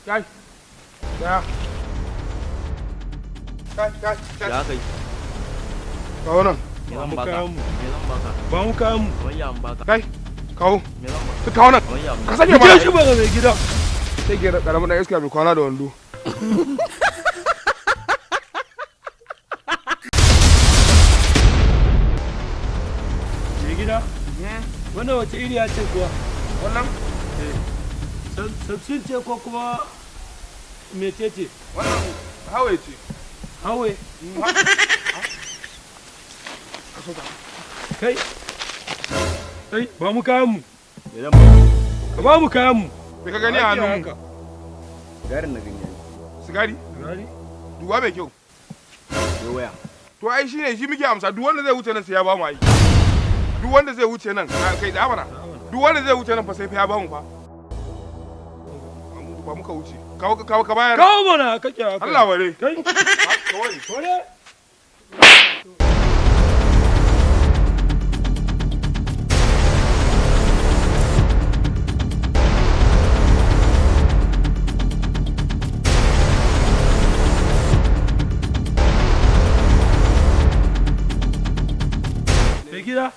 Kai. Ya. Kai. Ya kai. Kawo nan. Me zan baka? Ba mu kayan mu. Waya an baka. Kai. Kawo. Me zan baka? Ka kawo nan. Waya an Ka baka. sake mana. Shi ba mai gida. Sai gera karamin dan iska mai kwana da wando. Mai gida. Wannan wace iriya ce kuwa? Wannan? Sabsin ce ko kuma mece ce? Wannan hawaye ce. Hawe. Kai. Kai, ba mu kayan mu. Me zan baka? Ka ba mu kayan mu. Me ka gani a hannun mu? Garin na gani. Sigari? Gari? Duwa mai kyau. Yo waya. To ai shine shi muke amsa duk wanda zai wuce nan sai ya ba mu ai. Duk wanda zai wuce nan kai da amana. Duk wanda zai wuce nan fa sai fa ya ba mu fa. Ba muka wuce. Kawo ka bayar. Kawo mana kake haka. Allah ware. Kai. Kawai. Kore. Mai gida?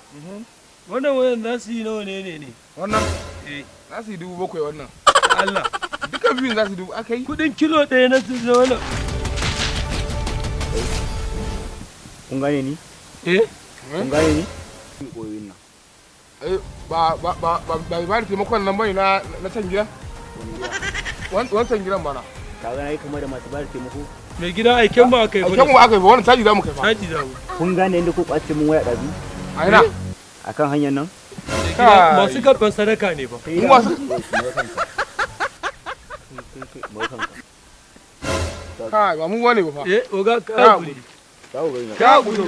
Wannan wayan za su yi nawa ne? Wannan? Eh. Za su yi 7,000 wannan. Allah. Duka biyun za su dubu aka yi. Kudin kilo ɗaya na su da wannan. Kun gane ni? Eh? Kun gane ni? Koyoyin nan. Ba da taimakon nan bane na can gidan? Wancan gidan bana. Ka ga nayi kamar da masu ba da taimako. Mai gida aiken ba aka yi. Aiken mu aka yi ba wannan caji za mu kai fa. Caji za mu. Kun gane inda ku kwace mun waya ɗazu? A ina? Akan hanyar nan? Masu karɓar sadaka ne ba. Mu masu. Kai ba mu wane ba fa. Oga ka guri. Kawo gari na. Ka guri.